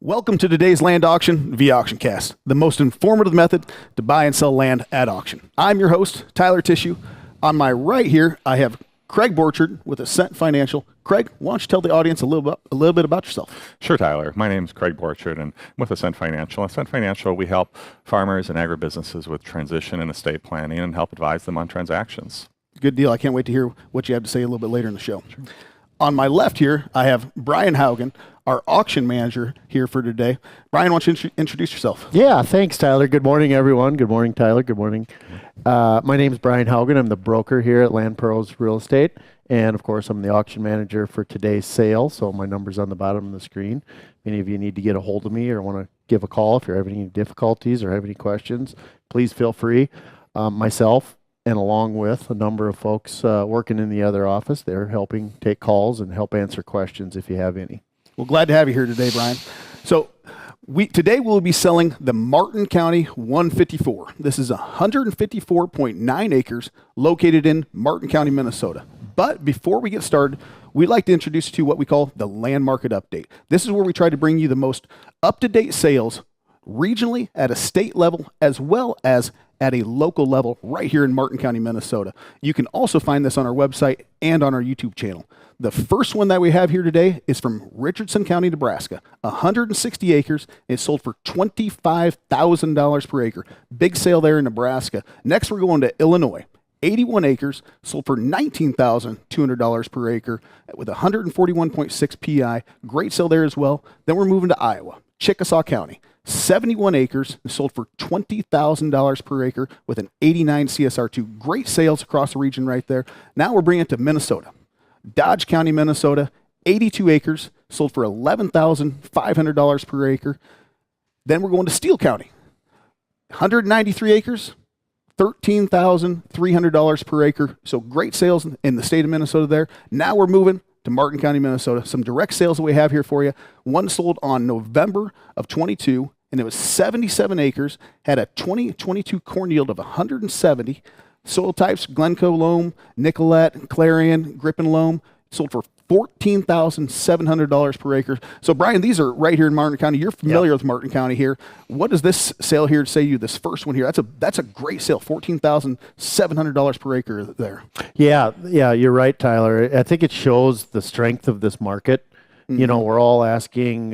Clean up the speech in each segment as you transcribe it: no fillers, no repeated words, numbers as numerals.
Welcome to today's land auction via AuctionCast, the most informative method to buy and sell land at auction. I'm your host, Tyler Tissue. On my right here, I have Craig Borchard with Ascent Financial. Craig, why don't you tell the audience a little bit about yourself? Sure, Tyler. My name is Craig Borchard, and I'm with Ascent Financial. Ascent Financial, we help farmers and agribusinesses with transition and estate planning and help advise them on transactions. Good deal. I can't wait to hear what you have to say a little bit later in the show. Sure. On my left here, I have Brian Haugen, our auction manager here for today. Brian, why don't you introduce yourself? Yeah, thanks, Tyler. Good morning, everyone. Good morning, Tyler. Good morning. My name is Brian Haugen. I'm the broker here at LandProz Real Estate. And, of course, I'm the auction manager for today's sale. So my number's on the bottom of the screen. If any of you need to get a hold of me or want to give a call if you're having any difficulties or have any questions, please feel free. Myself, and along with a number of folks working in the other office, they're helping take calls and help answer questions if you have any. Well, glad to have you here today, Brian. So today we'll be selling the Martin County 154. This is 154.9 acres located in Martin County, Minnesota. But before we get started, we'd like to introduce you to what we call the land market update. This is where we try to bring you the most up-to-date sales regionally at a state level as well as at a local level right here in Martin County, Minnesota. You can also find this on our website and on our YouTube channel. The first one that we have here today is from Richardson County, Nebraska. 160 acres. It's sold for $25,000 per acre. Big sale there in Nebraska. Next, we're going to Illinois. 81 acres, sold for $19,200 per acre with 141.6 PI. Great sale there as well. Then we're moving to Iowa, Chickasaw County. 71 acres, sold for $20,000 per acre with an 89 CSR2. Great sales across the region right there. Now we're bringing it to Minnesota. Dodge County, Minnesota, 82 acres, sold for $11,500 per acre. Then we're going to Steele County, 193 acres, $13,300 per acre. So great sales in the state of Minnesota there. Now we're moving to Martin County, Minnesota. Some direct sales that we have here for you. One sold on November of 22, and it was 77 acres, had a 2022 corn yield of 170. Soil types, Glencoe loam, Nicolette, Clarion, Griffin loam, sold for $14,700 per acre. So, Brian, these are right here in Martin County. You're familiar with Martin County here. What does this sale here say to you, this first one here? That's a great sale, $14,700 per acre there. Yeah, you're right, Tyler. I think it shows the strength of this market. Mm-hmm. You know, we're all asking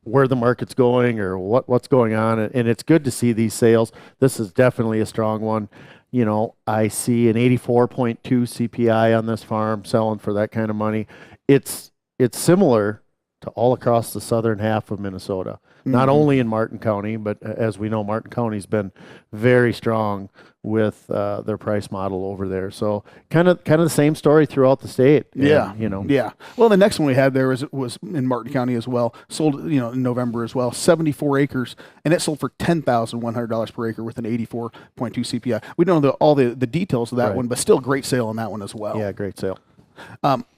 where the market's going or what's going on, and it's good to see these sales. This is definitely a strong one. You know, I see an 84.2 CPI on this farm selling for that kind of money. It's similar to all across the southern half of Minnesota, not only in Martin County, but as we know, Martin County's been very strong with their price model over there. So kind of the same story throughout the state. Yeah, and, you know. Yeah. Well, the next one we had there was in Martin County as well. Sold, in November as well. 74 acres, and it sold for $10,100 per acre with an 84.2 CPI. We don't know all the details of that one, but still great sale on that one as well. Yeah, great sale.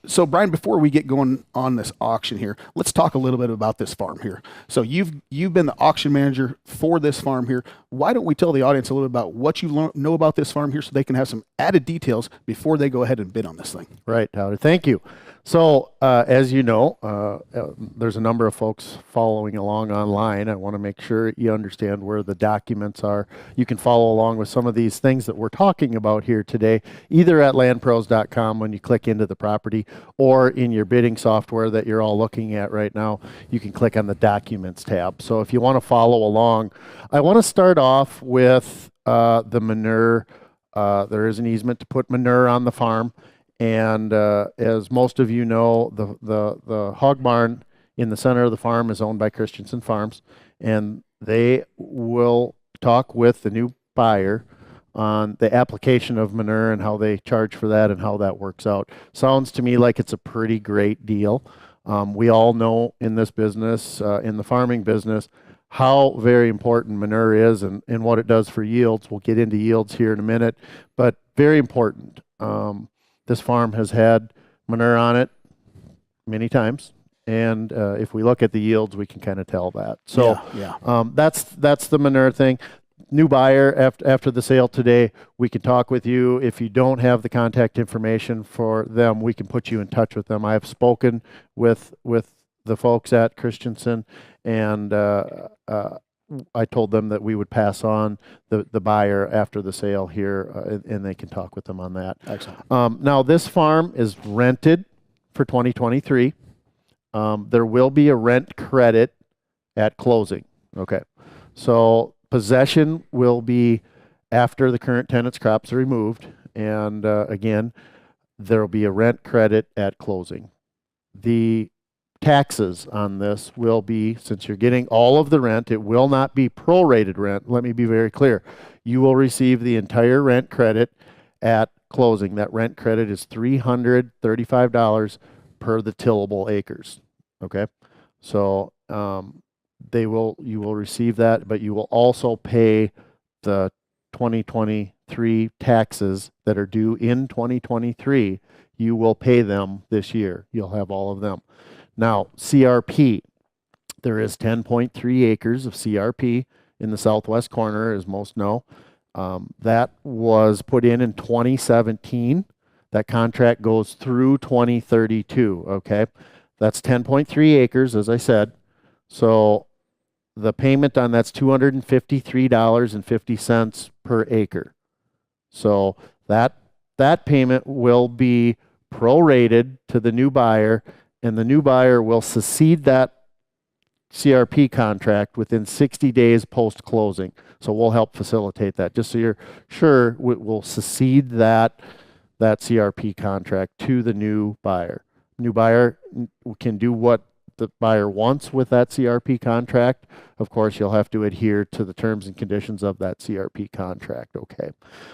So, Brian, before we get going on this auction here, let's talk a little bit about this farm here. So you've been the auction manager for this farm here. Why don't we tell the audience a little bit about what you know about this farm here so they can have some added details before they go ahead and bid on this thing? Right, Howard. Thank you. So, as you know, there's a number of folks following along online. I want to make sure you understand where the documents are. You can follow along with some of these things that we're talking about here today, either at landproz.com when you click into the property, or in your bidding software that you're all looking at right now. You can click on the Documents tab. So if you want to follow along, I want to start off with the manure. There is an easement to put manure on the farm. And as most of you know, the hog barn in the center of the farm is owned by Christensen Farms, and they will talk with the new buyer on the application of manure and how they charge for that and how that works out. Sounds to me like it's a pretty great deal. We all know in this business, in the farming business, how very important manure is and what it does for yields. We'll get into yields here in a minute, but very important. This farm has had manure on it many times, and if we look at the yields, we can kind of tell that. So that's the manure thing. New buyer, after the sale today, we can talk with you. If you don't have the contact information for them, we can put you in touch with them. I have spoken with the folks at Christensen, and I told them that we would pass on the buyer after the sale here, and they can talk with them on that. Excellent. Now, this farm is rented for 2023. There will be a rent credit at closing. Okay. So possession will be after the current tenant's crops are removed. And again, there will be a rent credit at closing. The taxes on this will be, since you're getting all of the rent, it will not be prorated rent. Let me be very clear. You will receive the entire rent credit at closing. That rent credit is $335 per the tillable acres. Okay. So, you will receive that, but you will also pay the 2023 taxes that are due in 2023. You will pay them this year. You'll have all of them. Now, CRP, there is 10.3 acres of CRP in the southwest corner, as most know. That was put in 2017. That contract goes through 2032, okay? That's 10.3 acres, as I said. So the payment on that's $253.50 per acre. So that payment will be prorated to the new buyer, and the new buyer will succeed that CRP contract within 60 days post-closing. So we'll help facilitate that. Just so you're sure, we'll succeed that CRP contract to the new buyer. New buyer can do what the buyer wants with that CRP contract. Of course, you'll have to adhere to the terms and conditions of that CRP contract. Okay.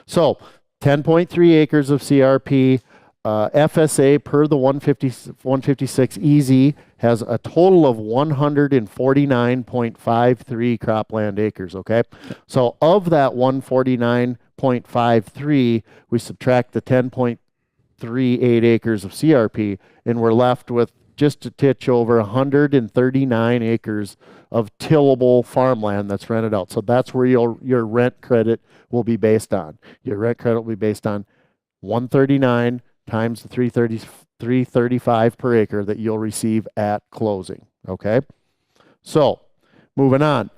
So 10.3 acres of CRP. FSA per the 156 EZ has a total of 149.53 cropland acres. Okay. So of that 149.53, we subtract the 10.38 acres of CRP, and we're left with just a titch over 139 acres of tillable farmland that's rented out. So that's where your rent credit will be based on. Your rent credit will be based on 139 times the 335 per acre that you'll receive at closing. Okay. So moving on,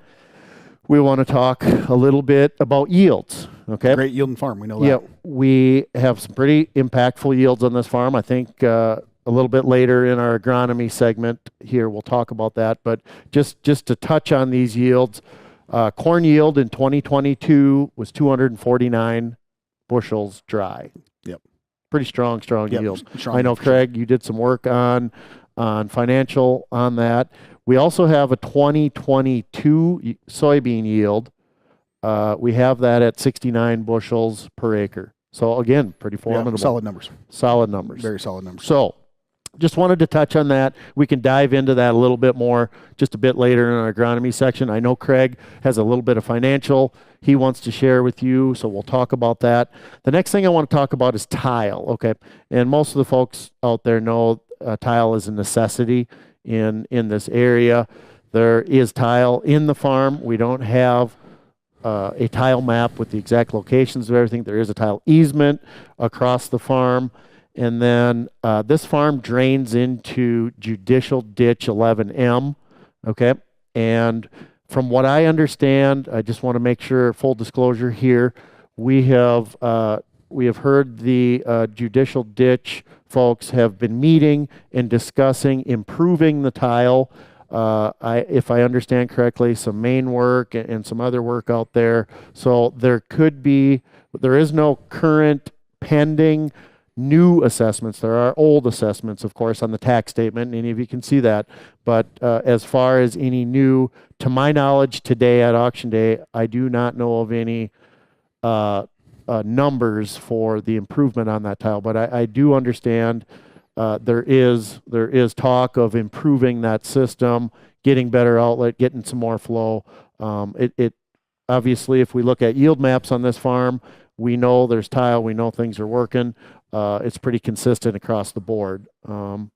we want to talk a little bit about yields. Okay. Great yielding farm. We know that. Yeah, we have some pretty impactful yields on this farm. I think a little bit later in our agronomy segment here, we'll talk about that. But just to touch on these yields, corn yield in 2022 was 249 bushels dry. Yep. Pretty strong Yep. yield. Strong I know, Craig, you did some work on financial on that. We also have a 2022 soybean yield. We have that at 69 bushels per acre. So again, pretty formidable. Yeah, solid numbers. Solid numbers. Very solid numbers. So just wanted to touch on that. We can dive into that a little bit more just a bit later in our agronomy section. I know Craig has a little bit of financial he wants to share with you, so we'll talk about that. The next thing I want to talk about is tile, okay? And most of the folks out there know tile is a necessity in this area. There is tile in the farm. We don't have a tile map with the exact locations of everything. There is a tile easement across the farm. And then this farm drains into Judicial Ditch 11M, okay? And from what I understand, I just want to make sure, full disclosure here, we have heard the Judicial Ditch folks have been meeting and discussing improving the tile. If I understand correctly, some main work and some other work out there. So there is no current pending new assessments. There are old assessments, of course, on the tax statement, and any of you can see that. But as far as any new, to my knowledge, today at auction day, I do not know of any numbers for the improvement on that tile. But I do understand there is talk of improving that system, getting better outlet, getting some more flow. It obviously, if we look at yield maps on this farm, we know there's tile. We know things are working. It's pretty consistent across the board.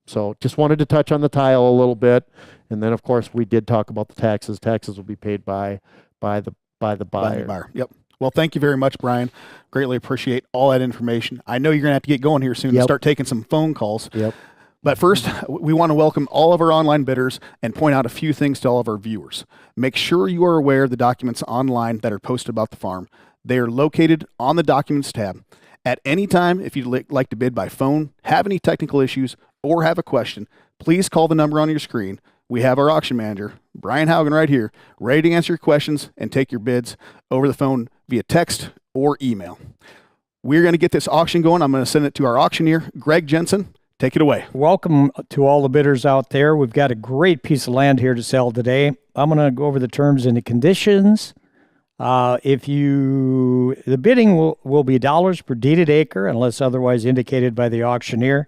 So just wanted to touch on the tile a little bit. And then, of course, we did talk about the taxes. Taxes will be paid by the buyer. Yep. Well, thank you very much, Brian. Greatly appreciate all that information. I know you're going to have to get going here soon and start taking some phone calls. Yep. But first, we want to welcome all of our online bidders and point out a few things to all of our viewers. Make sure you are aware of the documents online that are posted about the farm. They are located on the Documents tab. At any time, if you'd like to bid by phone, have any technical issues, or have a question, please call the number on your screen. We have our auction manager, Brian Haugen, right here, ready to answer your questions and take your bids over the phone via text or email. We're going to get this auction going. I'm going to send it to our auctioneer, Greg Jensen. Take it away. Welcome to all the bidders out there. We've got a great piece of land here to sell today. I'm going to go over the terms and the conditions. The bidding will be dollars per deeded acre unless otherwise indicated by the auctioneer.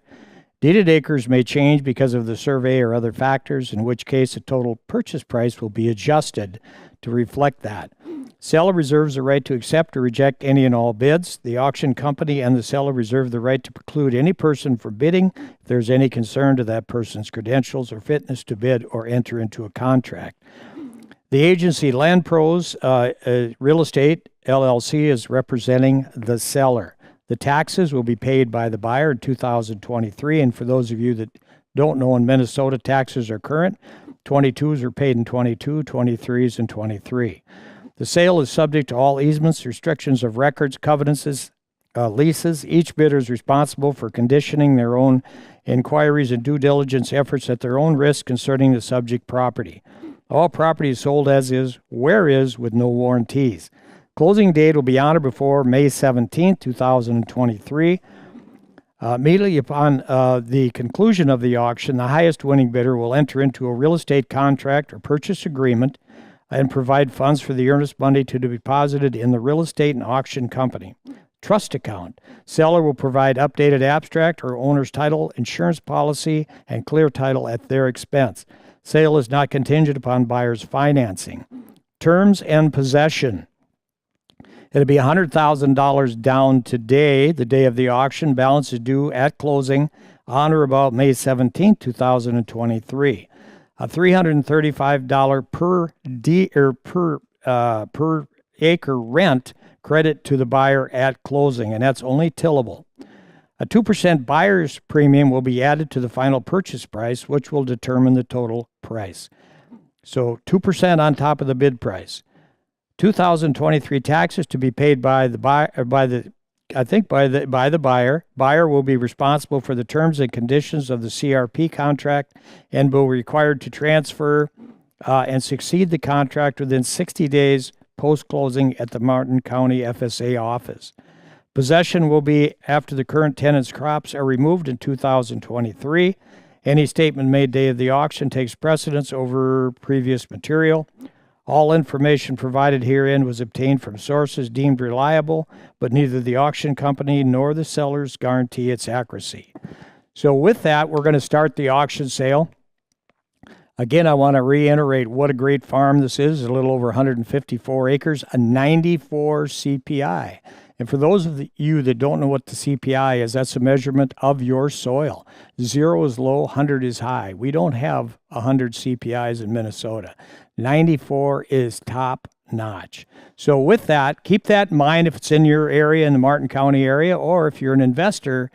Deeded acres may change because of the survey or other factors, in which case the total purchase price will be adjusted to reflect that. Seller reserves the right to accept or reject any and all bids. The auction company and the seller reserve the right to preclude any person from bidding if there's any concern to that person's credentials or fitness to bid or enter into a contract. The agency LandProz Real Estate LLC is representing the seller. The taxes will be paid by the buyer in 2023, and for those of you that don't know, in Minnesota, taxes are current. 22s are paid in 22, 23s in 23. The sale is subject to all easements, restrictions of records, covenants, leases. Each bidder is responsible for conditioning their own inquiries and due diligence efforts at their own risk concerning the subject property. All property is sold as is, where is, with no warranties. Closing date will be on or before May 17, 2023. Immediately upon the conclusion of the auction, the highest winning bidder will enter into a real estate contract or purchase agreement and provide funds for the earnest money to be deposited in the real estate and auction company trust account. Seller will provide updated abstract or owner's title, insurance policy, and clear title at their expense. Sale is not contingent upon buyer's financing. Terms and possession. It'll be $100,000 down today, the day of the auction. Balance is due at closing on or about May 17, 2023. A $335 per acre rent credit to the buyer at closing, and that's only tillable. A 2% buyer's premium will be added to the final purchase price, which will determine the total price. So 2% on top of the bid price. 2023 taxes to be paid by the buyer, by the buyer. Buyer will be responsible for the terms and conditions of the CRP contract and will be required to transfer and succeed the contract within 60 days post-closing at the Martin County FSA office. Possession will be after the current tenant's crops are removed in 2023. Any statement made day of the auction takes precedence over previous material. All information provided herein was obtained from sources deemed reliable, but neither the auction company nor the sellers guarantee its accuracy. So with that, we're going to start the auction sale. Again, I want to reiterate what a great farm this is. A little over 154 acres, a 94 CPI. And for those of you that don't know what the CPI is, that's a measurement of your soil. 0 is low, 100 is high. We don't have 100 CPIs in Minnesota. 94 is top notch. So with that, keep that in mind if it's in your area, in the Martin County area, or if you're an investor,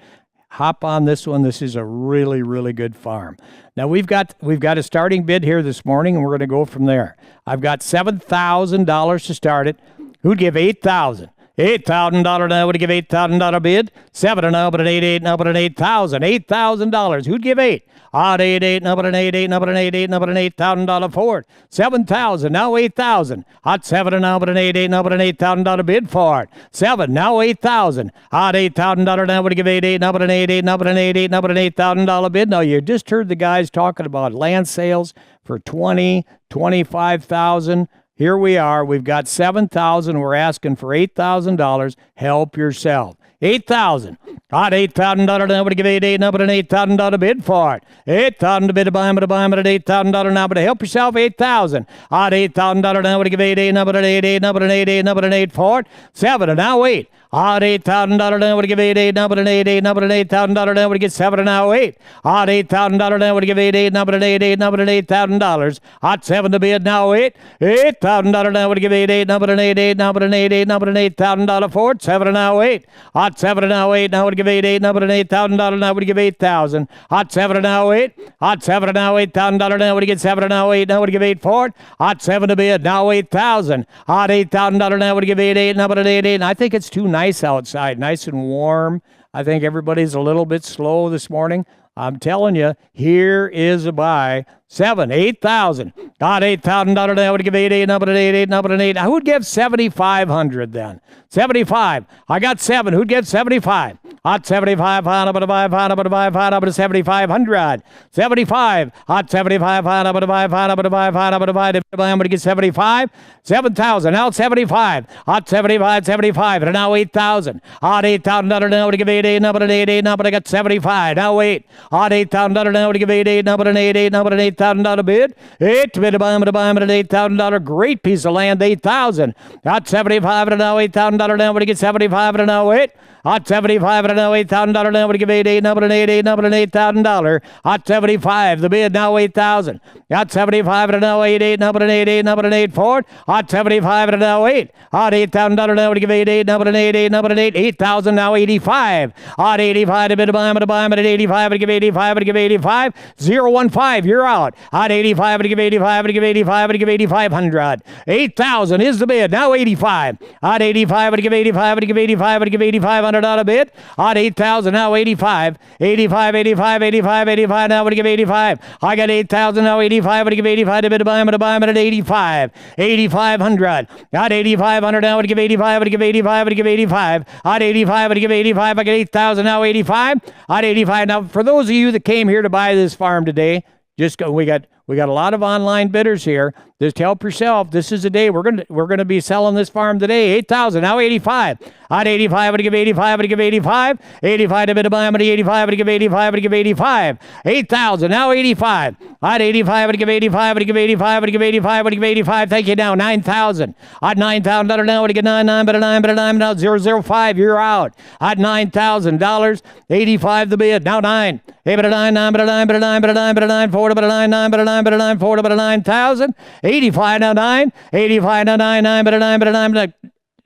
hop on this one. This is a really, really good farm. Now we've got a starting bid here this morning, and we're going to go from there. I've got $7,000 to start it. Who'd give $8,000? $8,000 now would give $8,000 bid. 7 and now, but an 8, now, but an 8,000. $8,000. Who'd give 8? Odd 8, now, but an 8, now, but an 8, now, but an $8,000 Ford. 7,000, now 8,000. Odd 7 and now, but an 8, now, but an $8,000 bid for it. 7, now 8,000. Odd $8,000 now would give 8, now, but an 8, now, but an 8, now, but an $8,000 bid. Now you just heard the guys talking about land sales for 20, 25,000. Here we are. We've got 7,000. We're asking for $8,000. Help yourself. 8,000. Odd $8,000 now, but give 8, now, but an $8,000 bid for it. 8,000 to bid to buy him, but an $8,000 now, but help yourself. 8,000. Odd $8,000 now, but give 8, now, but an 8, now, but an 8, now, but an 8 for it. 7 and now 8. Odd $8,000 now would give 8, now, but an 8, now, but an $8,000 now would get 7 and now 8. Odd $8,000 now would give 8, now, but an 8, now, but an $8,000. Odd 7 to bid now 8. $8,000 $8,000 now would give 8, number an 8, number an 8, number an $8,000 Ford, 7 now 8. Hot 7 now 8, now would give 8, number an $8,000 now would give 8,000. Hot 7 now 8, hot 7 now $8,000 now would give 7 now 8, now would give 8 Ford. Hot 7 to bid, now 8,000. Hot $8,000 now would give 8, number an 8. And I think it's too nice outside, nice and warm. I think everybody's a little bit slow this morning. I'm telling you, here is a buy. 7, 8,000. Got $8,000. I would give 8, number an 8, number an 8. I would give 7,500 then. 75. I got 7. Who'd give 75? Hot 75. Hot up to 5. Hot up to 5. Hot up to 7,500. 75. Hot 75. Hot up to 5. Hot up to 5. Hot up to 5. I'm going to get 75. 7,000. Now 75. Hot 75. 75. And now 8,000. Hot $8,000. Now to give 8, number an 8, number I got 75. Now 8. Hot $8,000. Now to give 8, number an 8, number an 8,000 bid. 8 to bid to buy him at $8,000. Great piece of land, 8,000. Hot 75 and now $8,000. Now would get 75 and now 8. Hot 75 and now $8,000. Now would give 8, number an 8, number an $8,000. Hot 75, the bid now 8,000. Hot 75 and now 8, number an 8, number an 8 Ford. Hot 75 and now 8. Hot $8,000. Now would give 8, number an 8, number an 8. 8,000 now 85. Hot 85 to bid to buy him at 85 and give 85 and give 85. 015, you're out. Hot 85 and give 85 and give 85 and give 8,500. 8,000 is the bid. Now 85. Hot 85 and give 85 and give 85 and give 8,500 bid. Hot 8,000 now 85. 85, 85, 85, 85. Now would give 85. I got 8,000 now 85 and give 85 to bid to buy him at 85. 8,500. Hot 8,500 now would give 85 and give 85 and give 85. Hot 85 and give 85. I got 8,000 now 85. Hot 85. Now for those of you that came here to buy this farm today, just go. We got a lot of online bidders here. Just help yourself. This is the day we're gonna be selling this farm today. 8,000 now 85. Hot 85 and give 85 and give 85. 85 to bid to buy him at 85 and give 85 and give 85. 8,000 now 85. Hot 85 and give 85 and give 85 and give 85 and give 85. Thank you now 9,000. Hot $9,000 now to get 9 but a 9 now 005. You're out. Hot $9,000. 85 the bid now 9. 8 but a 9 but a 9 but a 9 but a 9 but a 9 4 but a 9 but a 9 but a 9 4 but a 9,000. 85 now 9. 85 now 9 but a 9 but a 9 but a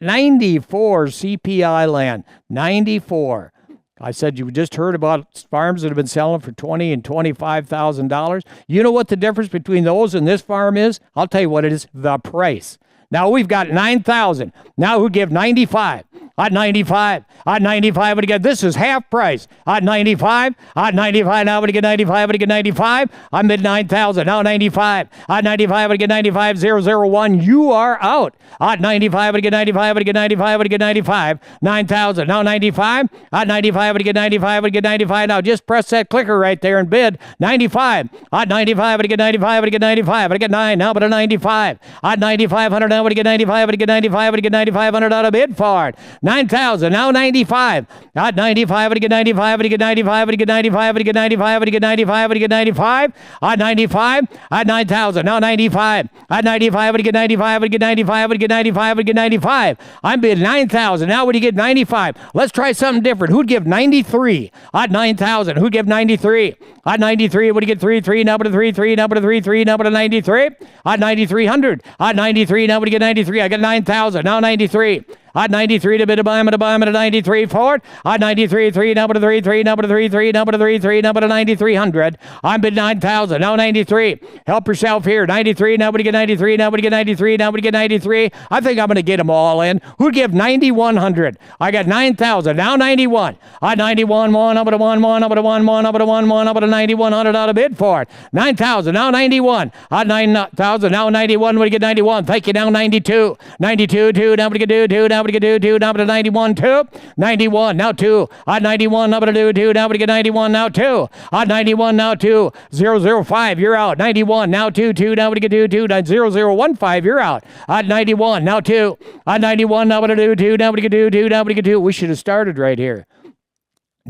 94 CPI land. 94. I said you just heard about farms that have been selling for $20,000 and $25,000. You know what the difference between those and this farm is? I'll tell you what it is, the price. Now we've got 9,000. Now who give 95? At 95. At 95 would get, this is half price. At 95. At 95 now would get 95. Would get 95. I'm mid 9,000. Now 95. At 95 would get 95. 001. You are out. At 95 would get 95. Would get 95. Would get 95. 9,000. Now 95. At 95 would get 95. Would get 95. Now just press that clicker right there and bid 95. At 95 would get 95. Would get 95. Would get 9. Now but a 95. At 9,500 now would get 95. Would get 95. Would get 9,500 out of bid for it. 9,000 now 95. At 95 would get 95. Would get 95. Would get 95. Would get 95. Would get 95. Would get 95. At 95. At 9,000 now 95. At 95 would get 95. Would get 95. Would get 95. Would get 95. I'm bid 9,000. Now would you get 95? Let's try something different. Who'd give 93? At 9,000. Who'd give 93? At 93 would you get 3. Now but a 3. Now but a 3. Now but a 93. At 9,300. At 93 now would you get 93. I got 9,000. Now 93. At 93 to bid to buy him at a 93 Ford. At 93, now but a 3, now but a 3, now but a 3, now but a 9,300. I'm bid 9,000. Now 93. Help yourself here. 93, now but you get 93, now but you get 93, now but you get 93. I think I'm going to get them all in. Who'd give 9,100? I got 9,000. Now 91. At 91, now but a 1, now but a 1, now but a 1, now but a 9,100 out of bid for it. 9,000. Now 91. At 9,000. Now 91. Would you get 91? Thank you. Now 92. 92, 2. Now would you get 2. Now would you get 2. Now but a 91, 2. 91. Now 2. At 91. Now but a 2. Now would you get 91. Now 2. At 91. Now 2. 005. You're out. 91. Now 2. Now would you get 2. 0015. You're out. At 91. Now 2. At 91. Now but a 2. Now would you get 2. Now would you get 2. We should have started right here.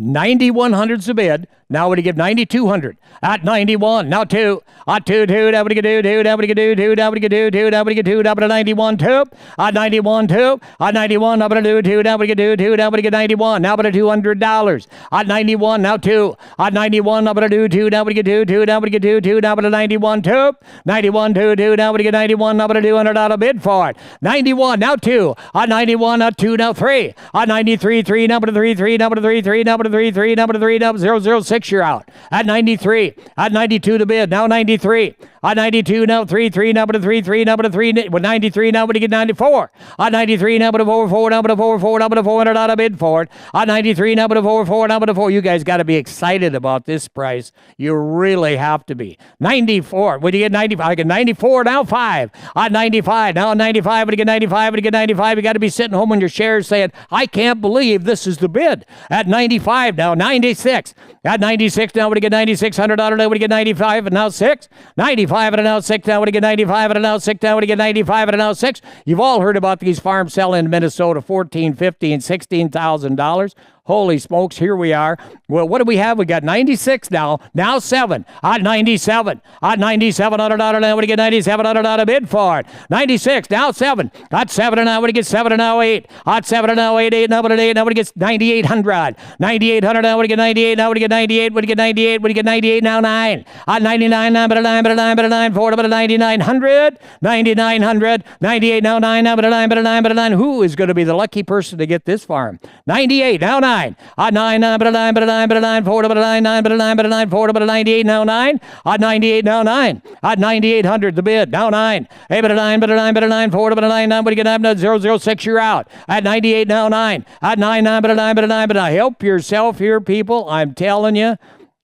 $9,100's the bid. Now would he give $9,200 at 91? Now two. At two. That would he do. That would he do. That would he do. That would he do. That would 91 two. At 91 two. At 91. Now would he do. That would he do. That would he get 91. Now would $200 at 91. Now two. At 91. Now would he do. That would he do. That would he do. That would 91 two. 91 two. That would he get 91. Now would $200 bid for it. 91. Now two. At 91. Now two. Now three. At 93 three. Now would 3 3. Now would 3 3. Now would 3 3. Now would 3. Now 006. You're out at 93. At 92 to bid. Now 93. At 92. Now 3 3. Now but 3 3. Now but 3. With 93. Now would he get 94? At 93. Now but 4 4. Now but 4 4. Now but $400 bid for it. At 93. Now but 4 4. Now but 4. You guys got to be excited about this price. You really have to be. 94. Would you get 95? I get 94. Now 5. At 95. Now 95. Would you get 95? Would you get 95? You got to be sitting home on your shares saying, I can't believe this is the bid. At 95. Now 96. At 96. Now would you get $9,600? Now would you get 95 and now 6. 95 and now 6. Now would you get 95 and now 6. Now would you get 95 and now 6. You've all heard about these farms selling in Minnesota, $14,000, $15,000, $16,000. Holy smokes, here we are. Well, what do we have? We got 96 now. Now 7. At 97. At $9,700. Now would you get $9,700 bid for it. 96. Now 7. At 7 and now would you get 7 and now 8. At 7 and now 8. 8 now would it 8. Now would you get 9,800. 9,800. Now would you get 98. Now would you get 98. Would you get 98. Would you get 98. Now 9. At 99. Now but a 9. But a 9. But a 9. 4. But a 9,900. 9,900. 98. Now 9. Now but a 9. But a 9. But a 9. Who is going to be the lucky person to get this farm? 98. Now 9. At 9, 9, but a 9, but a 9, but a 9, 4, but a 9, 9, but a 9, but a 9, 4, but a 98, now 9. At 98, now 9. At 9,800, the bid, now 9. 8, but a 9, but a 9, but a 9, 4, but a 9, 9, but you get 9, 006, you're out. At 98, now 9. At 9, 9, but a 9, but a 9, but a 9. Help yourself here, people. I'm telling you,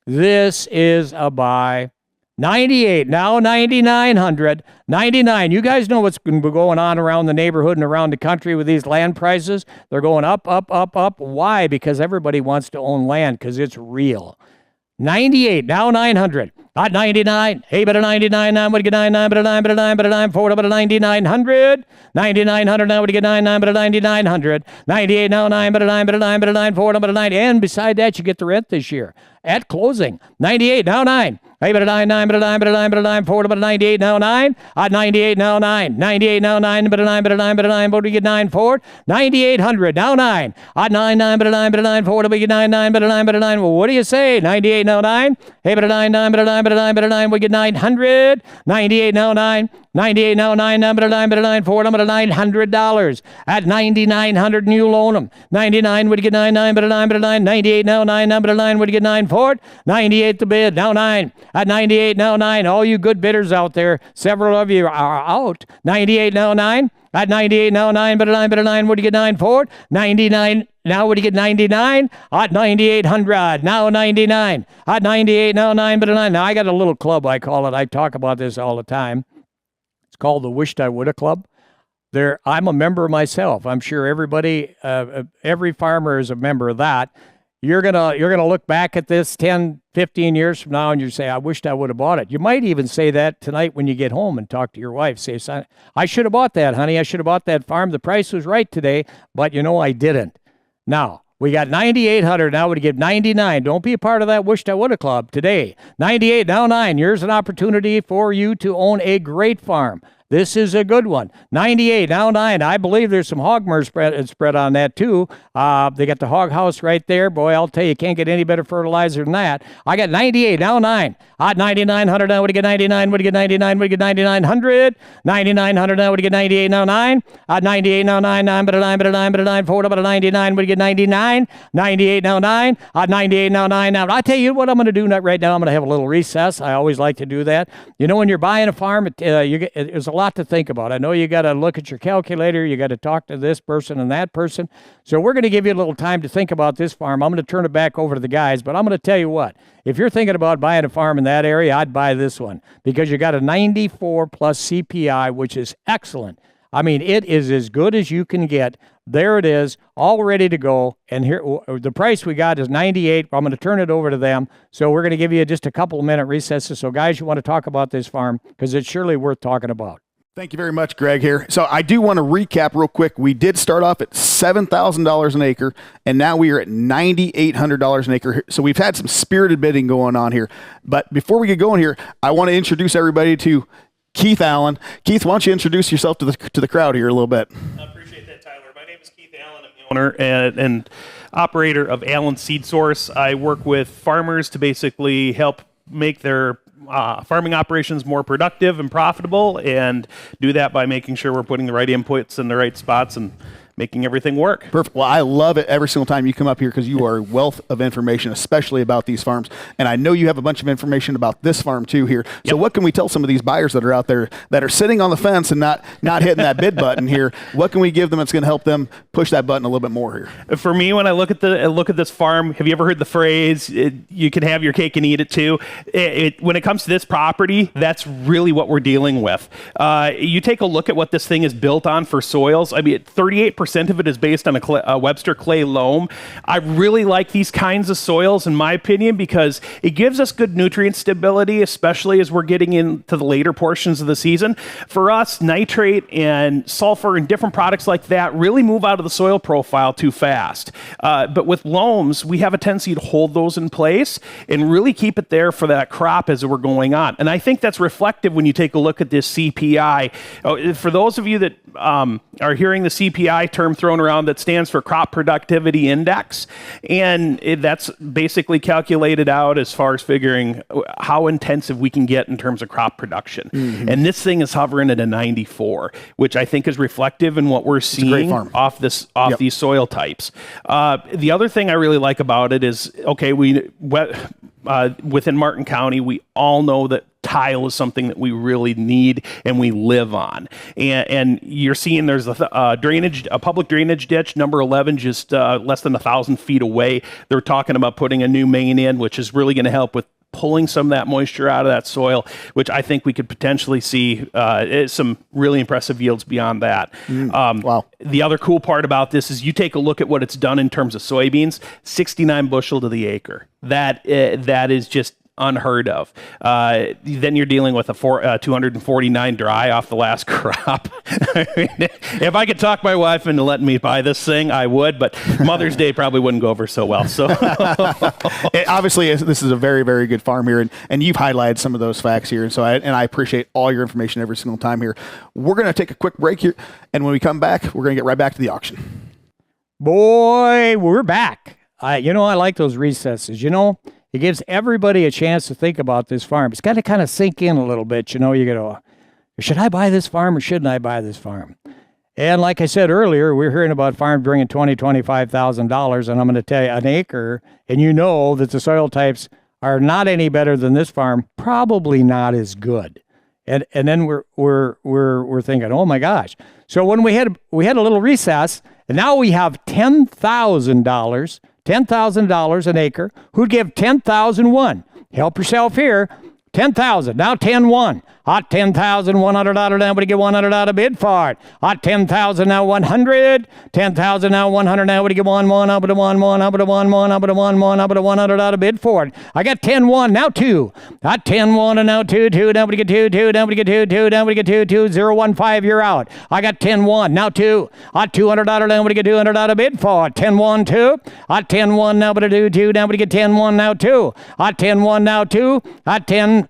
this is a buy. 98, now 9,900, 99. You guys know what's going on around the neighborhood and around the country with these land prices. They're going up, up, up, up. Why? Because everybody wants to own land because it's real. 98, now 900. At 99, hey, but a 99, now would you get 99, but a 9, but a 9, but a 9, 4, but a 9,900. 9,900, now would you get 99, but a 9,900. 98, now 9, but a 9, but a 9, but a 9, 4, but a 9. And beside that, you get the rent this year. At closing, 98, now 9. Hey, but a 9, 9, but a 9, but a 9, but a 9, 4, but a 98, now 9. At 98, now 9. 98, now 9, but a 9, but a 9, but a 9, but we get 9, 4. 9,800, now 9. At 9, 9, but a 9, but a 9, 4, but we get 9, 9, but a 9, but a 9. Well, what do you say? 98, now 9. Hey, but a 9, 9, but a 9, but a 9, but a 9, we get 900. 98, now 9. 98, now 9, but a 9, but a 9, 4, but a $900. At 9,900, and you loan them. 99, would you get 99, but a 9, but a 9. 98, now 9, but a 9, would you get 9 for it? 98, the bid, now 9. At 98, now 9. All you good bidders out there, several of you are out. 98, now 9. At 98, now 9, but a 9, but a 9, would you get 9 for it? 99, now would you get 99? At 9,800, now 99. At 98, now 9, but a 9. Now I got a little club, I call it. I talk about this all the time. It's called the Wished I Woulda Club. I'm a member myself. I'm sure everybody, every farmer is a member of that. You're gonna look back at this 10, 15 years from now and you say, I wished I would have bought it. You might even say that tonight when you get home and talk to your wife. Say, son, I should have bought that, honey. I should have bought that farm. The price was right today, but I didn't. Now, we got 9,800. Now we give 99. Don't be a part of that Wished I Woulda Club today. 98, now 9. Here's an opportunity for you to own a great farm. This is a good one. 98, now 9. I believe there's some hogmer spread on that too. They got the hog house right there. Boy, I'll tell you, can't get any better fertilizer than that. I got 98, now 9. At 9,900, now would you get 99? Would you get 99? Would you get 9,900? 9,900, now would you get 98, now 9. At 98, now 9, 9, but a 9, but a 9, but a 9, 4, but a 99, would you get 99? 98, now 9. At 98, now 9. Now, I tell you what I'm going to do right now. I'm going to have a little recess. I always like to do that. When you're buying a farm, there's a lot to think about. I know you got to look at your calculator. You got to talk to this person and that person. So we're going to give you a little time to think about this farm. I'm going to turn it back over to the guys, but I'm going to tell you what. If you're thinking about buying a farm in that area, I'd buy this one because you got a 94 plus CPI, which is excellent. I mean, it is as good as you can get. There it is, all ready to go. And here, the price we got is 98. I'm going to turn it over to them. So we're going to give you just a couple of minute recesses. So guys, you want to talk about this farm because it's surely worth talking about. Thank you very much, Greg here. So I do want to recap real quick. We did start off at $7,000 an acre, and now we are at $9,800 an acre. So we've had some spirited bidding going on here. But before we get going here, I want to introduce everybody to Keith Allen. Keith, why don't you introduce yourself to the crowd here a little bit? I appreciate that, Tyler. My name is Keith Allen. I'm the owner and operator of Allen Seed Source. I work with farmers to basically help make their farming operations more productive and profitable, and do that by making sure we're putting the right inputs in the right spots and making everything work. Perfect. Well, I love it every single time you come up here because you are a wealth of information, especially about these farms. And I know you have a bunch of information about this farm too here. So what can we tell some of these buyers that are out there that are sitting on the fence and not hitting that bid button here? What can we give them that's going to help them push that button a little bit more here? For me, when I look at this farm, have you ever heard the phrase, you can have your cake and eat it too? When it comes to this property, that's really what we're dealing with. You take a look at what this thing is built on for soils. I mean, 38% of it is based on a Webster clay loam. I really like these kinds of soils, in my opinion, because it gives us good nutrient stability, especially as we're getting into the later portions of the season. For us, nitrate and sulfur and different products like that really move out of the soil profile too fast. But with loams, we have a tendency to hold those in place and really keep it there for that crop as we're going on. And I think that's reflective when you take a look at this CPI. For those of you that are hearing the CPI term thrown around, that stands for Crop Productivity Index, and that's basically calculated out as far as figuring how intensive we can get in terms of crop production. Mm-hmm. And this thing is hovering at a 94, which I think is reflective in what we're seeing off these soil types. The other thing I really like about it is, okay, within Martin County, we all know that tile is something that we really need and we live on. And you're seeing there's a public drainage ditch, number 11, just less than 1,000 feet away. They're talking about putting a new main in, which is really going to help with pulling some of that moisture out of that soil, which I think we could potentially see some really impressive yields beyond that. Wow. The other cool part about this is you take a look at what it's done in terms of soybeans, 69 bushel to the acre. That is just unheard of. Then you're dealing with a 249 dry off the last crop. I mean, if I could talk my wife into letting me buy this thing, I would, but Mother's Day probably wouldn't go over so well. So obviously, this is a very, very good farm here, and you've highlighted some of those facts here. And so I appreciate all your information every single time here. We're going to take a quick break here, and when we come back, we're going to get right back to the auction. Boy, we're back. I like those recesses. It gives everybody a chance to think about this farm. It's got to kind of sink in a little bit. You go, should I buy this farm or shouldn't I buy this farm? And like I said earlier, we're hearing about farms bringing $25,000, and I'm going to tell you an acre, and you know that the soil types are not any better than this farm, probably not as good. And then we're thinking, oh my gosh. So when we had a little recess, and now we have $10,000 an acre. Who'd give 10,001? Help yourself here. 10,000. Now 10-1. Hot 10,000, $100 now, but you get $100 bid for it. Hot 10,000 now 100. 10,000 now 100 now, but you get one, up to one, up to one, up to one, up to $100 bid for it. I got 10-1 now 2. Hot 10-1 and now 2, now we get 2, now we get 2, now we get 2, 015, you're out. I got 10-1 now 2. Hot $200 now, but you get $200 bid for it. 10-1 2. Hot 10-1 now, but a 2, now we get 10-1 now 2. Hot 10-1 now 2. Hot 10,100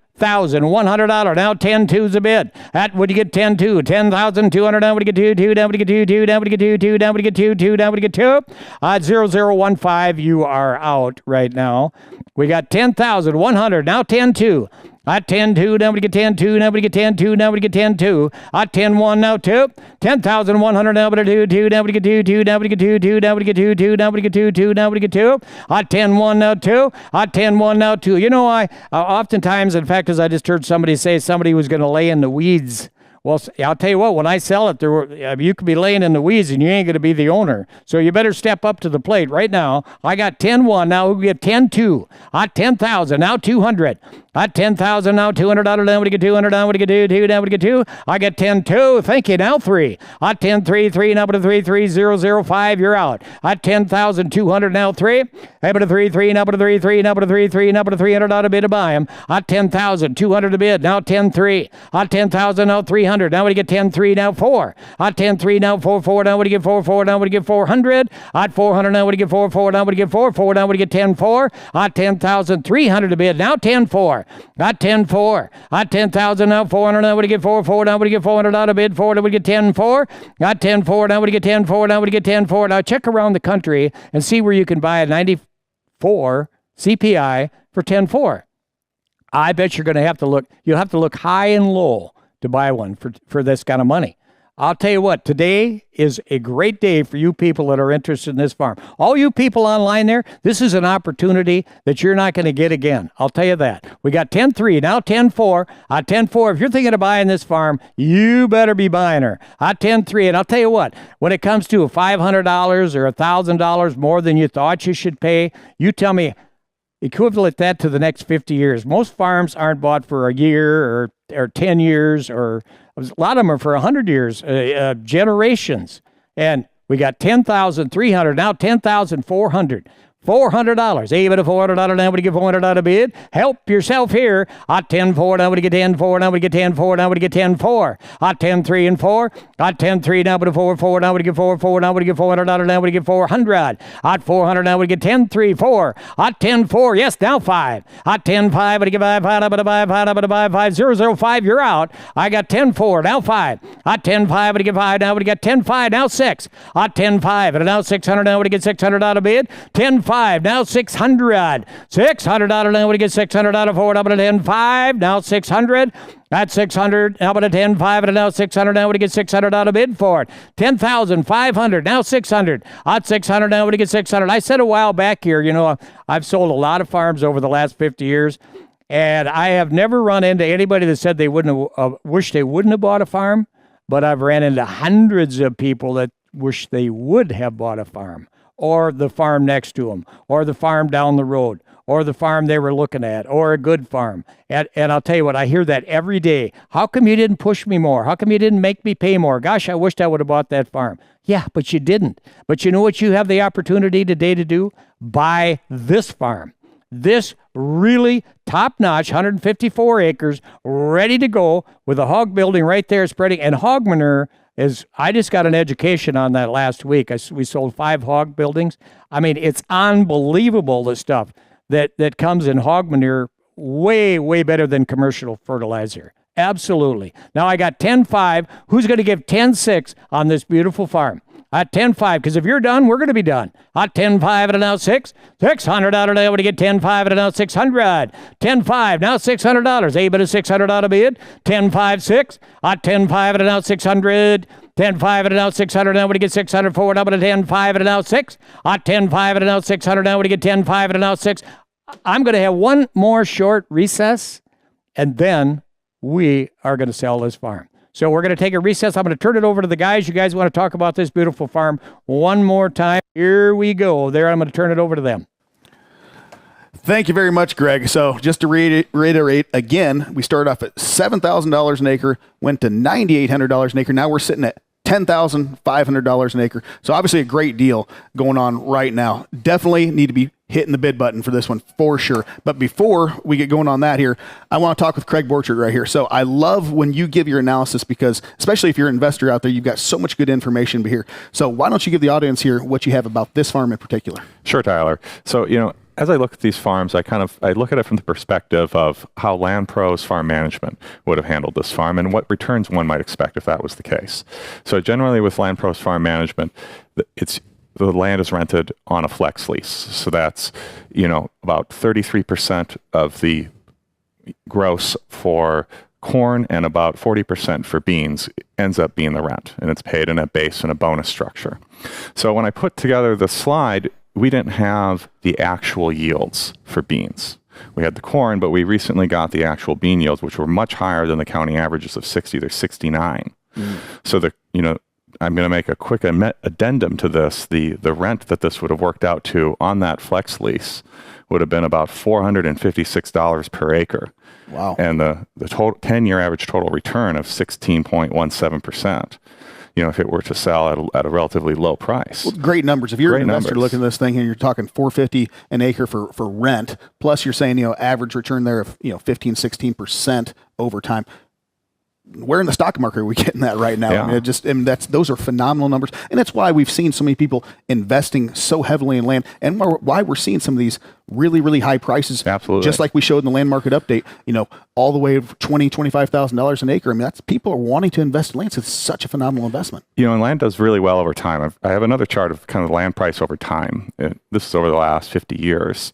now 10-2's a bid. That would you get 10-2, 10,200 now would you get 2, now would you get 2, now would you get 2, now would you get 2, now would you get 2. 0015, you are out right now. We got 10,100 now 10-2. At 10-2, now we get 10-2, now we get 10-2, now we get 10-2. At 10-1, now 2. 10,100, now we get 2, now we get 2, now we get 2, now we get 2, now we get 2, now we get 2. At 10-1, now 2. At 10-1, now 2. I oftentimes, in fact, as I just heard somebody say, somebody was going to lay in the weeds. Well, I'll tell you what, when I sell it, you could be laying in the weeds and you ain't going to be the owner. So you better step up to the plate right now. I got 10-1, now we get 10-2. At 10,000, now 200. At 10,000, now $200, now we get 200, now we get 2, now we get 2. I get 10-2, thank you, now 3. At 10-3, 3, now but a 3, 3, 0, 0, 5, you're out. At 10,200, now 3. Hey, but a 3, 3, now but a 3, 3, now but a 3, 3, now but a $300 bid to buy him. At 10,200 a bid, now 10-3. At 10,000, now 300. 300. Now we get 10.3, now 4. At 10.3, now 4. Now we get 4. Now we get 400. At 400, now we get 4. Now we get 4. Now we get 10.4. At 10,300 a bid. Now 10.4. At 10.4. At 10,000, now 400. Now we get 4. Now we get 400 out of bid. 4. Now we get 10.4. At 10.4. Now we get 10.4. Now we get 10.4. Now check around the country and see where you can buy a 94 CPI for 10.4. I bet you're going to have to look. You'll have to look high and low to buy one for this kind of money. I'll tell you what, today is a great day for you people that are interested in this farm. All you people online there, this is an opportunity that you're not going to get again. I'll tell you that. We got 10.3, now 10.4. At 10.4, if you're thinking of buying this farm, you better be buying her. At 10.3, and I'll tell you what, when it comes to $500 or $1,000 more than you thought you should pay, you tell me, equivalent that to the next 50 years. Most farms aren't bought for a year or 10 years, or a lot of them are for 100 years, generations. And we got 10,300, now 10,400. $400. Even a $400, now we get $400 out of bid. Help yourself here. At 10.4, now we get 10.4, now we get 10.4, now we get 10.4. At 10.3 and 4. At 10.3, now we get 4, now we get 4, now we get $400, now we get 400. At 400, now we get 10.3, 4. At 10.4, yes, now 5. At 10.5, we get 5, 005, you're out. I got 10.4, now 5. At 10.5, we get 5, now we get 10.5, now 6. At 10.5, and now 600, now we get 600 out of bid. 10.5. Now 600. $600. Now we get 600 out of 4. Now to 10.5. Now 600. At 600. Now to 10.5. And now 600. Now we get 600 out of bid for it. 10,500. Now 600. At 600. Now we get 600. I said a while back here, I've sold a lot of farms over the last 50 years. And I have never run into anybody that said they wouldn't have, wish they wouldn't have bought a farm. But I've ran into hundreds of people that wish they would have bought a farm, or the farm next to them, or the farm down the road, or the farm they were looking at, or a good farm. And I'll tell you what, I hear that every day. How come you didn't push me more? How come you didn't make me pay more? Gosh, I wished I would have bought that farm. Yeah, but you didn't. But you know what you have the opportunity today to do? Buy this farm. This really top-notch, 154 acres, ready to go, with a hog building right there spreading, and hog manure. I just got an education on that last week. We sold 5 hog buildings. I mean, it's unbelievable, the stuff that comes in hog manure, way, way better than commercial fertilizer. Absolutely. Now I got 10.5. Who's going to give 10.6 on this beautiful farm? At 10.5, because if you're done, we're going to be done. At 10.5 and now 6. 600 out of now to get 10.5 and now 600. 10.5, now $600. A bit of 600 out of bid. 10.5, 6. At 10.5 and now 600. 10.5 and now 600. Now we get 600 forward. Up to 10.5 and now 6. At 10.5 and now 600. Now we get 10.5 and now 6. I'm going to have one more short recess, and then we are going to sell this farm. So we're going to take a recess. I'm going to turn it over to the guys. You guys want to talk about this beautiful farm one more time? Here we go. There, I'm going to turn it over to them. Thank you very much, Greg. So just to reiterate again, we started off at $7,000 an acre, went to $9,800 an acre. Now we're sitting at $10,500 an acre. So obviously a great deal going on right now. Definitely need to be hitting the bid button for this one for sure. But before we get going on that here, I want to talk with Craig Borchert right here. So I love when you give your analysis, because especially if you're an investor out there, you've got so much good information here. So why don't you give the audience here what you have about this farm in particular? Sure, Tyler. So, as I look at these farms, I look at it from the perspective of how LandProz Farm Management would have handled this farm and what returns one might expect if that was the case. So generally with LandProz Farm Management, the land is rented on a flex lease. So that's, about 33% of the gross for corn and about 40% for beans ends up being the rent, and it's paid in a base and a bonus structure. So when I put together the slide, we didn't have the actual yields for beans. We had the corn, but we recently got the actual bean yields, which were much higher than the county averages of 60. They're 69. So I'm going to make a quick addendum to this. The rent that this would have worked out to on that flex lease would have been about $456 per acre. Wow. And the total 10-year average total return of 16.17%. If it were to sell at a relatively low price. Well, great numbers. If you're an investor looking at this thing and you're talking $450 an acre for rent, plus you're saying, average return there of, 15, 16% over time. where in the stock market are we getting that right now? Yeah. I mean, those are phenomenal numbers, and that's why we've seen so many people investing so heavily in land, and why we're seeing some of these really, really high prices. Absolutely. Just like we showed in the land market update, all the way of $25,000 an acre. I mean, that's people are wanting to invest in land. So it's such a phenomenal investment. And land does really well over time. I have another chart of kind of land price over time. This is over the last 50 years.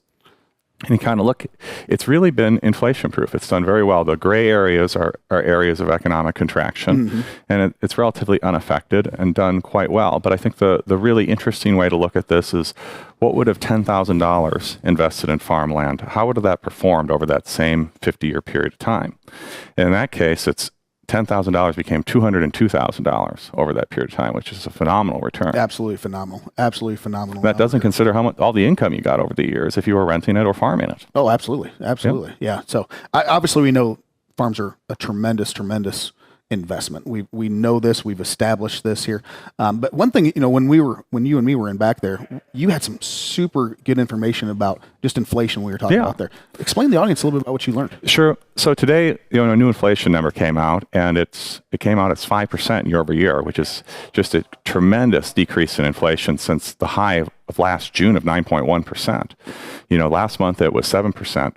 And you kind of look, it's really been inflation proof. It's done very well. The gray areas are areas of economic contraction, and it's relatively unaffected and done quite well. But I think the really interesting way to look at this is, what would have $10,000 invested in farmland? How would have that performed over that same 50-year period of time? And in that case, it's $10,000 became $202,000 over that period of time, which is a phenomenal return. Absolutely phenomenal. Absolutely phenomenal. That doesn't consider how much all the income you got over the years if you were renting it or farming it. Oh, absolutely. Absolutely. Yep. Yeah. So obviously we know farms are a tremendous investment. We know this. We've established this here. But one thing, when you and me were in back there, you had some super good information about just inflation we were talking about there. Explain to the audience a little bit about what you learned. Sure. So today, a new inflation number came out, and it came out as 5% year over year, which is just a tremendous decrease in inflation since the high of last June of 9.1%. Last month it was 7%.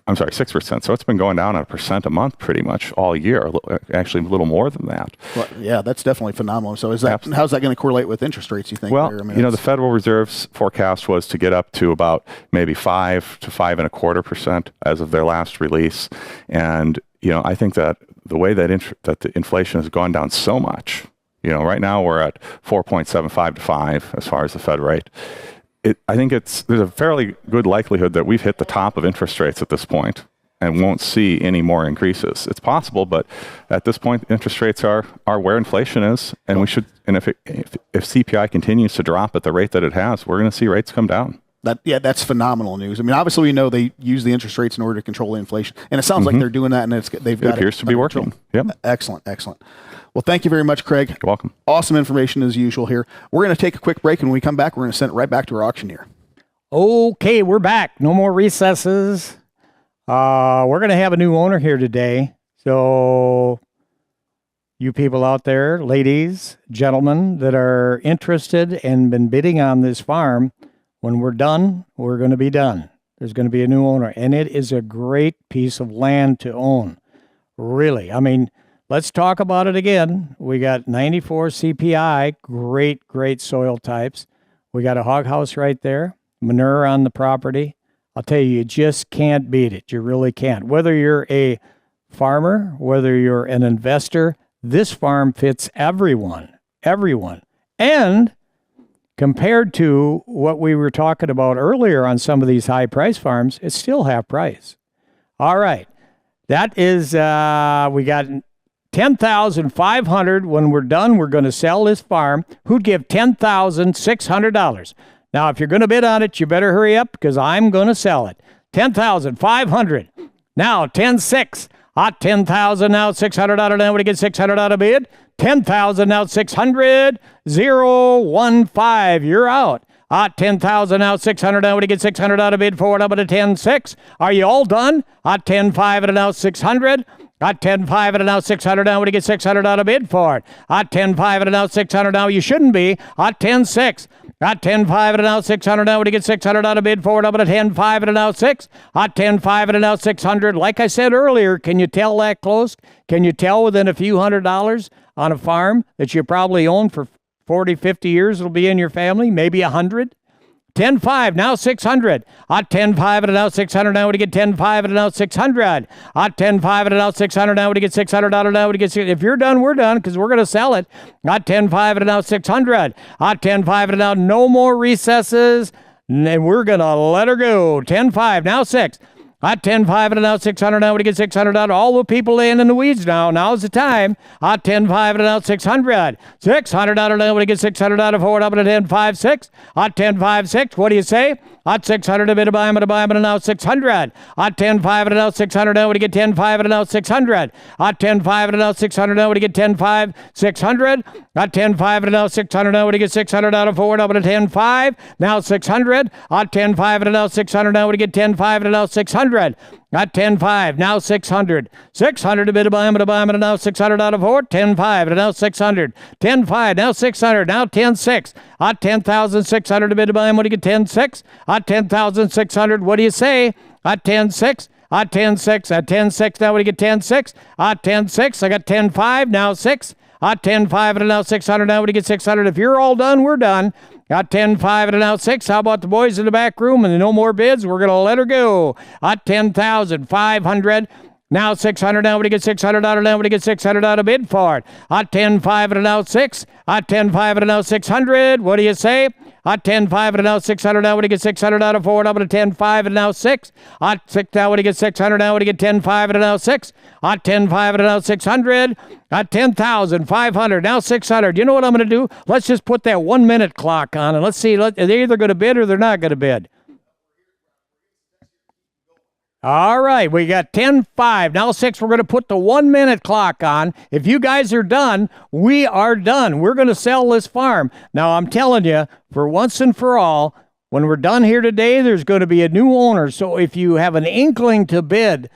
I'm sorry, 6%. So it's been going down at 1% a month pretty much all year, actually a little more than that. Well, yeah, that's definitely phenomenal. So how's that going to correlate with interest rates, you think? Well, the Federal Reserve's forecast was to get up to about maybe 5 to 5.25% as of their last release. And, I think that the way that the inflation has gone down so much, right now we're at 4.75 to 5 as far as the Fed rate. I think there's a fairly good likelihood that we've hit the top of interest rates at this point and won't see any more increases. It's possible, but at this point, interest rates are where inflation is, and if CPI continues to drop at the rate that it has, we're going to see rates come down. That's phenomenal news. I mean, obviously we know they use the interest rates in order to control the inflation, and it sounds like they're doing that, and it appears to be working. Yep. Excellent. Well, thank you very much, Craig. You're welcome. Awesome information as usual here. We're going to take a quick break, and when we come back, we're going to send it right back to our auctioneer. Okay, we're back. No more recesses. We're going to have a new owner here today. So you people out there, ladies, gentlemen, that are interested and been bidding on this farm, when we're done, we're going to be done. There's going to be a new owner, and it is a great piece of land to own. Really. I mean, let's talk about it again. We got 94 CPI, great soil types. We got a hog house right there, manure on the property. I'll tell you just can't beat it. You really can't. Whether you're a farmer, whether you're an investor, this farm fits everyone. And compared to what we were talking about earlier on some of these high price farms, it's still half price. All right. That is, we got $10,500. When we're done, we're going to sell this farm. Who'd give $10,600? Now, if you're going to bid on it, you better hurry up because I'm going to sell it. $10,500. Now, 10.6. Hot 10,000 now, $600 now. Would you get $600 out of bid? 10,000 now, 600. 015. You're out. Hot 10,000 now, 600 now. Would you get 600 out of bid for it? Up at a 10.6. Are you all done? Hot 10.5 and now 600. Hot 10.5 and now 600 now. Would you get 600 out of bid for it? Hot 10.5 and now 600 now. You shouldn't be. Hot 10.6. Hot 10.5 and now 600 now. Would you get 600 out of bid for it? Up at a 10.5 and now 6. Hot 10.5 and now 600. Like I said earlier, can you tell that close? Can you tell within a few $100 on a farm that you probably own for 40, 50 years? It'll be in your family, maybe 100. 10.5, now 600. Hot 10.5 and now 600 now. Would you get 10.5 and now 600? Hot 10.5 and now 600 now. Would you get 600 out of now? Would you get if you're done, we're done because we're going to sell it. Hot 10.5 and now 600. Hot 10.5 and now no more recesses. And we're going to let her go. 10.5, now 6. Hot 10.5 and now 600 now. Would you get 600 out? All the people laying in the weeds now. Now's the time. Hot 10.5 and now 600. 600 out of now. Would you get 600 out of forward up at a 10.5, 6. Hot 10.5, 6. What do you say? Hot 600 a bit of buy, and now 600. Hot 10.5 and now 600 now. Would you get 10.5 and now 600? Hot 10.5 and now 600 now. Would you get 10.5, 600? Hot 10.5 and now 600 now. Would you get 600 out of forward up at a 10.5? Now 600. Hot 10.5 and now 600 now. Would you get 10.5 and now 600? 600. Got 10.5. Now 600. 600 to bid a buy, and now 600 out of 4. 10.5, and now 600. 10.5, now 600. Now 10.6. At 10,600 to bid a buy, what do you get? 10.6. At 10,600, what do you say? At 10.6. At 10.6. At 10.6, now what do you get? 10.6. At 10.6, I got 10.5. Now 6. At 10.5, and now 600. Now what do you get? 600. If you're all done, we're done. Got 10.5 and now 6. How about the boys in the back room and no more bids? We're going to let her go. At 10,500. Now 600. Now we get 600 out of now. We get 600 out of bid for it. At 10.5 and now 6. At 10.5 and now 600. What do you say? At 10.5 and now 600. Now we get 600 out of 4. Now to 10.5 and now 6. At 6. Now we get 600. Now we get 10.5 and now 6. At 10.5 and now 600. At 10,500. Now 600. You know what I'm going to do? Let's just put that 1 minute clock on and let's see. They're either going to bid or they're not going to bid. All right, we got 10.5. Now 6, we're going to put the 1 minute clock on. If you guys are done, we are done. We're going to sell this farm. Now, I'm telling you, for once and for all, when we're done here today, there's going to be a new owner. So if you have an inkling to bid,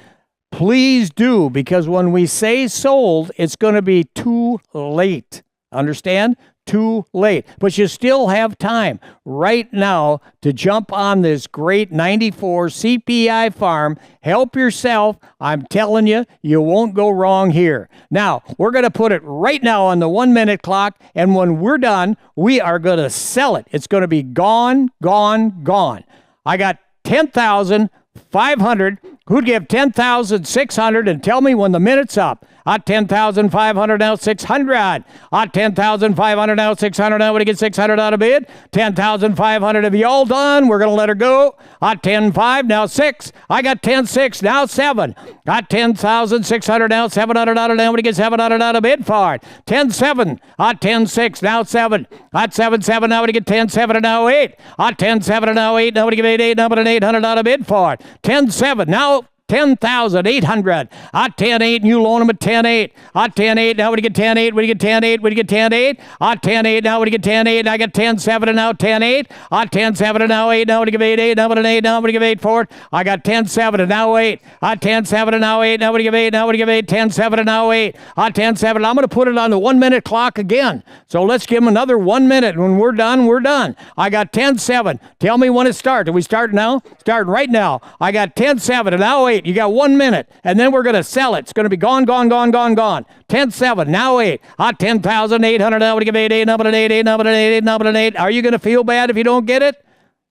please do, because when we say sold, it's going to be too late. Understand? Too late. But you still have time right now to jump on this great 94 CPI farm. Help yourself. I'm telling you, you won't go wrong here. Now, we're going to put it right now on the 1 minute clock, and when we're done, we are going to sell it. It's going to be gone, gone, gone. I got 10,500. Who'd give 10,600 and tell me when the minute's up? At 10,500, now 600. At 10,500, now 600. Now, when you get 600 out of bid, 10,500. Have you all done? We're going to let her go. At 10.5, now 6. I got 10.6, now 7. At 10,600, now 700 out of now. When you get 700 out of bid for it. 10.7. At 10.6, now 7. At 7.7, now when you get 10.7 and now 8. At 10.7 and now 8. Now when you get 8, now but an 800 out of bid for it. 10.7, now 10,800. At 10.8, and you loan them at 10.8. At 10.8, now when you get 10.8, when you get 10.8, when you get 10.8. At 10.8, now when you get 10.8, I got 10.7 and now 10.8. At 10.7 and now 8, now when you give 8, now when an 8, now when you give 8 for it. I got 10.7 and now 8. At 10.7 and now 8, now when you give 8, now when you give 8, 10.7 and now 8. At 10.7, I'm going to put it on the 1 minute clock again. So let's give them another 1 minute. When we're done, we're done. I got 10.7. Tell me when it starts. Do we start now? Start right now. I got 10.7 and now 8. You got 1 minute, and then we're going to sell it. It's going to be gone, gone, gone, gone, gone. 10.7, now 8. At 10,800, now we give 8, now but an 8, 8, now but an 8, 8, now but an 8. Are you going to feel bad if you don't get it?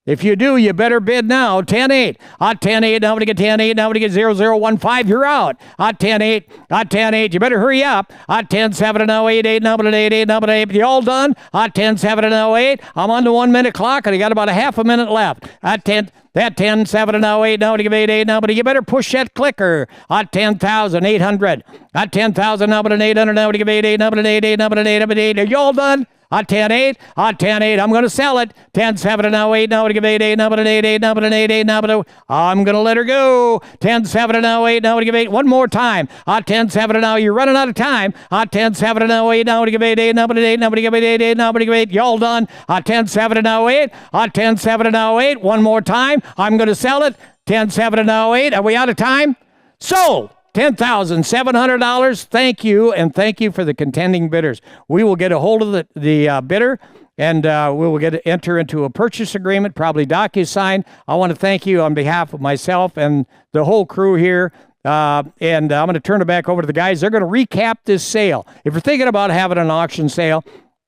If you do, you better bid now. 10.8. At 10.8, now when you get 10.8, now when you get 0015, you're out. At 10.8, at 10.8, you better hurry up. At 10.7 and now 8, 8, now but an 8, 8, now but an 8. You all done? At 10.7 and now 8. I'm on the 1 minute clock, and I got about a half a minute left. At 10. That 10.7 and now 8, now to give 8, 8 now, but you better push that clicker. At 10,800. At 10,000 now, but an 800 now to give 8, 8 now, but an 8, 8 now, but an 8, but 8. Are you all done? At 10.8, at 10.8, I'm going to sell it. 10.7 and now 8, now to give 8, 8 now, but an 8, 8 now, but an 8, 8 now, but I'm going to let her go. 10.7 and now 8, now to give 8. One more time. At 10.7 and now, you're running out of time. At 10.7 and now 8, now to give 8, 8 now, but an 8 now, but give 8, 8 now, but give 8. You all done? At 10.7 and now 8. At 10.7 and now 8. One more time. I'm going to sell it. 10.7 and now 8. Are we out of time? Sold. $10,700. Thank you, and thank you for the contending bidders. We will get a hold of the bidder, and we will enter into a purchase agreement, probably DocuSign. I want to thank you on behalf of myself and the whole crew here. And I'm going to turn it back over to the guys. They're going to recap this sale. If you're thinking about having an auction sale,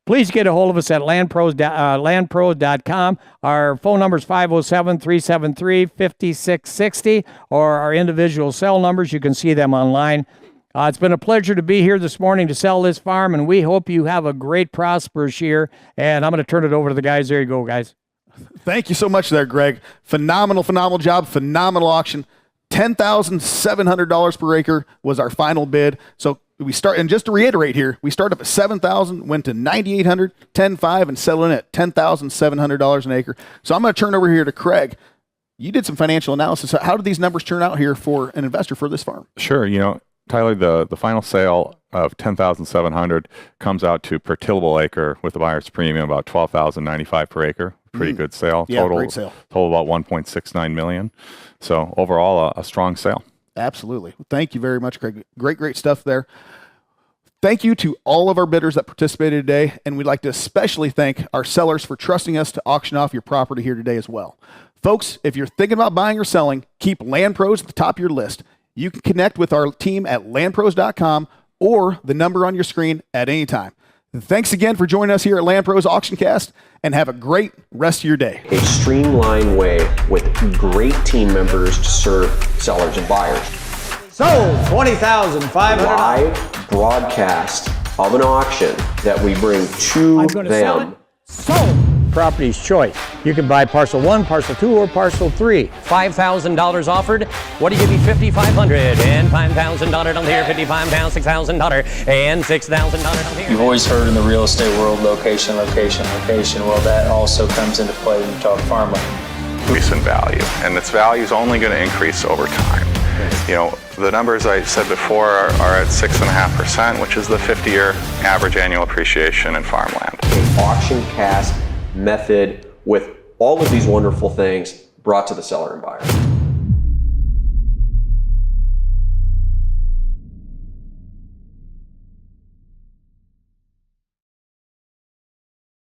please get a hold of us at LandProz.com. Our phone number is 507-373-5660, or our individual cell numbers. You can see them online. It's been a pleasure to be here this morning to sell this farm, and we hope you have a great, prosperous year. And I'm going to turn it over to the guys. There you go, guys. Thank you so much there, Greg. Phenomenal job, phenomenal auction. $10,700 per acre was our final bid. So we start, and just to reiterate here, we started up at 7,000, went to 9,800, 10.5, and settling at $10,700 an acre. So I'm going to turn over here to Craig. You did some financial analysis. How did these numbers turn out here for an investor for this farm? Sure. Tyler, the final sale of $10,700 comes out to per tillable acre with the buyer's premium about $12,095 per acre. Pretty good sale. Yeah, great sale. Total about $1.69 million. So overall, a strong sale. Absolutely. Thank you very much, Craig. Great stuff there. Thank you to all of our bidders that participated today, and we'd like to especially thank our sellers for trusting us to auction off your property here today as well. Folks, if you're thinking about buying or selling, keep LandProz at the top of your list. You can connect with our team at landproz.com or the number on your screen at any time. Thanks again for joining us here at LandProz AuctionCast, and have a great rest of your day. A streamlined way with great team members to serve sellers and buyers. Sold $20,500. Live broadcast of an auction that we bring to I'm going to sell them. it. Sold. Property's choice. You can buy parcel 1, parcel 2, or parcel 3. $5,000 offered. What do you give me? $5,500 and $5,000 down here. $55 down, $6,000 and $6,000 down here. You've always heard in the real estate world, location, location, location. Well, that also comes into play when you talk farmland. Increase in value, and its value is only going to increase over time. You know, the numbers I said before are at 6.5%, which is the 50-year average annual appreciation in farmland. An AuctionCast method with all of these wonderful things brought to the seller and buyer.